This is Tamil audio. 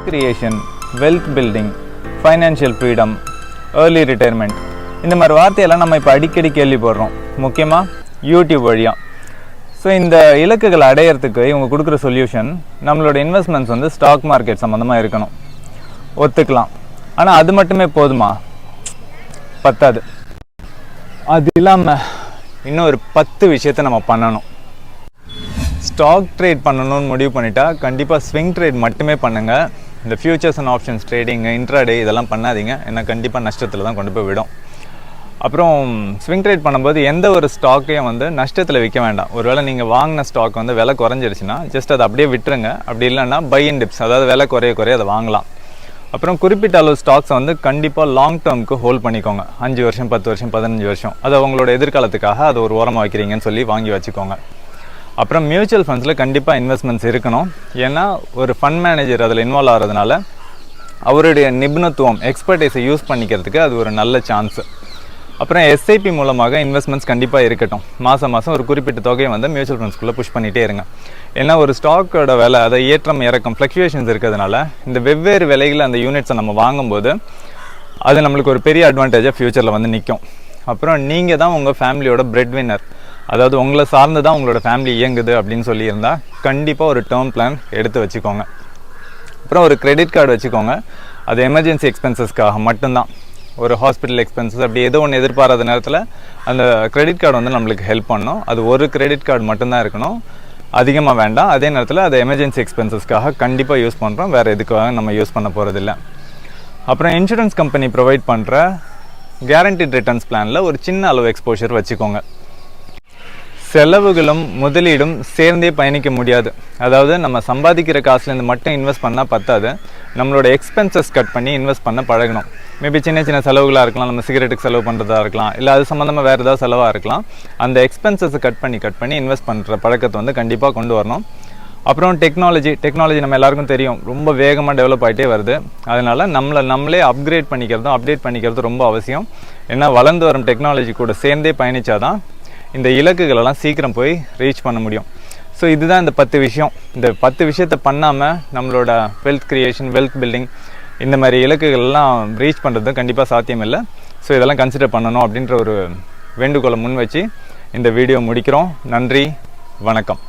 creation, wealth building, financial freedom, early retirement இந்த மாதிரி வார்த்தையெல்லாம் நம்ம இப்போ அடிக்கடி கேள்விப்படுறோம், முக்கியமாக யூடியூப் வழியாக. ஸோ இந்த இலக்குகளை அடையிறதுக்கு இவங்க கொடுக்குற சொல்யூஷன் நம்மளோட இன்வெஸ்ட்மெண்ட்ஸ் வந்து ஸ்டாக் மார்க்கெட் சம்மந்தமாக இருக்கணும், ஒத்துக்கலாம். ஆனால் அது மட்டுமே போதுமா? பத்தாது. அது இல்லாமல் இன்னும் ஒரு 10 விஷயத்தை நம்ம பண்ணணும். ஸ்டாக் ட்ரேட் பண்ணணும்னு முடிவு பண்ணிட்டா கண்டிப்பாக ஸ்விங் ட்ரேட் மட்டுமே பண்ணுங்கள். இந்த futures and options trading, intraday இதெல்லாம் பண்ணாதீங்க, ஏன்னா கண்டிப்பாக நஷ்டத்தில் தான் கொண்டு போய் விடும். அப்புறம் ஸ்விங் ட்ரேட் பண்ணும்போது எந்த ஒரு ஸ்டாக்கையும் வந்து நஷ்டத்தில் விற்க வேண்டாம். ஒருவேளை நீங்கள் வாங்கின ஸ்டாக் வந்து விலை குறைஞ்சிருச்சுன்னா ஜஸ்ட் அதை அப்படியே விட்டுருங்க. அப்படி இல்லைன்னா பை அண்ட் டிப்ஸ், அதாவது விலை குறைய அதை வாங்கலாம். அப்புறம் குறிப்பிட்ட அளவு ஸ்டாக்ஸை வந்து கண்டிப்பாக லாங் டேர்முக்கு ஹோல்ட் பண்ணிக்கோங்க. 5 வருஷம் 10 வருஷம் 15 வருஷம் அது அவங்களோட எதிர்காலத்துக்காக அதை ஒரு ஓரமாக வைக்கிறீங்கன்னு சொல்லி வாங்கி வச்சுக்கோங்க. அப்புறம் மியூச்சுவல் ஃபண்ட்ஸில் கண்டிப்பாக இன்வெஸ்ட்மெண்ட்ஸ் இருக்கணும். ஏன்னா ஒரு ஃபண்ட் மேனேஜர் அதில் இன்வால்வ் ஆகிறதுனால அவருடைய நிபுணத்துவம், எக்ஸ்பர்டைஸை யூஸ் பண்ணிக்கிறதுக்கு அது ஒரு நல்ல சான்ஸு. அப்புறம் எஸ்ஐபி மூலமாக இன்வெஸ்ட்மெண்ட்ஸ் கண்டிப்பாக இருக்கட்டும். மாதம் ஒரு குறிப்பிட்ட தொகையை வந்து மியூச்சுவல் ஃபண்ட்ஸ்குள்ளே புஷ் பண்ணிகிட்டே இருங்க. ஏன்னா ஒரு ஸ்டாக்கோட விலை, அதை ஏற்றம் இறக்கம் ஃப்ளக்சுவேஷன்ஸ் இருக்கிறதுனால இந்த வெவ்வேறு விலைகளில் அந்த யூனிட்ஸை நம்ம வாங்கும்போது அது நம்மளுக்கு ஒரு பெரிய அட்வான்டேஜாக ஃப்யூச்சரில் வந்து நிற்கும். அப்புறம் நீங்கள் தான் உங்கள் ஃபேமிலியோட பிரெட் வின்னர், அதாவது உங்களை சார்ந்து தான் உங்களோட ஃபேமிலி இயங்குது அப்படின்னு சொல்லியிருந்தால் கண்டிப்பாக ஒரு டேர்ம் பிளான் எடுத்து வச்சுக்கோங்க. அப்புறம் ஒரு கிரெடிட் கார்டு வச்சுக்கோங்க. அது எமர்ஜென்சி எக்ஸ்பென்சஸ்க்காக மட்டும்தான். ஒரு ஹாஸ்பிட்டல் எக்ஸ்பென்சஸ் அப்படி ஏதோ ஒன்று எதிர்பாராத நேரத்தில் அந்த கிரெடிட் கார்டு வந்து நம்மளுக்கு ஹெல்ப் பண்ணணும். அது ஒரு கிரெடிட் கார்டு மட்டும்தான் இருக்கணும், அதிகமாக வேண்டாம். அதே நேரத்தில் அது எமர்ஜென்சி எக்ஸ்பென்சஸ்க்காக கண்டிப்பாக யூஸ் பண்ணுறோம், வேறு எதுக்காக நம்ம யூஸ் பண்ண போகிறதில்ல. அப்புறம் இன்சூரன்ஸ் கம்பெனி ப்ரொவைட் பண்ணுற கேரண்டிட் ரிட்டர்ன்ஸ் பிளானில் ஒரு சின்ன அளவு எக்ஸ்போஷர் வச்சுக்கோங்க. செலவுகளும் முதலீடும் சேர்ந்தே பயணிக்க முடியாது. அதாவது நம்ம சம்பாதிக்கிற காசுலேருந்து மட்டும் இன்வெஸ்ட் பண்ணால் பத்தாது, நம்மளோட எக்ஸ்பென்சஸ் கட் பண்ணி இன்வெஸ்ட் பண்ண பழகணும். மேபி சின்ன சின்ன செலவுகளாக இருக்கலாம், நம்ம சிகரெட்டுக்கு செலவு பண்ணுறதா இருக்கலாம், இல்லை அது சம்மந்தமாக வேறு ஏதாவது செலவாக இருக்கலாம். அந்த எக்ஸ்பென்சஸை கட் பண்ணி இன்வெஸ்ட் பண்ணுற பழக்கத்தை வந்து கண்டிப்பாக கொண்டு வரணும். அப்புறம் டெக்னாலஜி நம்ம எல்லாருக்கும் தெரியும், ரொம்ப வேகமாக டெவலப் ஆகிட்டே வருது. அதனால் நம்மளே அப்டேட் பண்ணிக்கிறது ரொம்ப அவசியம். ஏன்னா வளர்ந்து வரும் டெக்னாலஜி கூட சேர்ந்தே பயணித்தாதான் இந்த இலக்குகளெல்லாம் சீக்கிரம் போய் ரீச் பண்ண முடியும். ஸோ இதுதான் இந்த 10 விஷயம். இந்த 10 விஷயத்தை பண்ணாமல் நம்மளோட வெல்த் கிரியேஷன், வெல்த் பில்டிங் இந்த மாதிரி இலக்குகள்லாம் ரீச் பண்ணுறது கண்டிப்பாக சாத்தியம் இல்லை. ஸோ இதெல்லாம் கன்சிடர் பண்ணணும் அப்படின்ற ஒரு வேண்டுகோளை முன் வச்சு இந்த வீடியோ முடிக்கிறோம். நன்றி, வணக்கம்.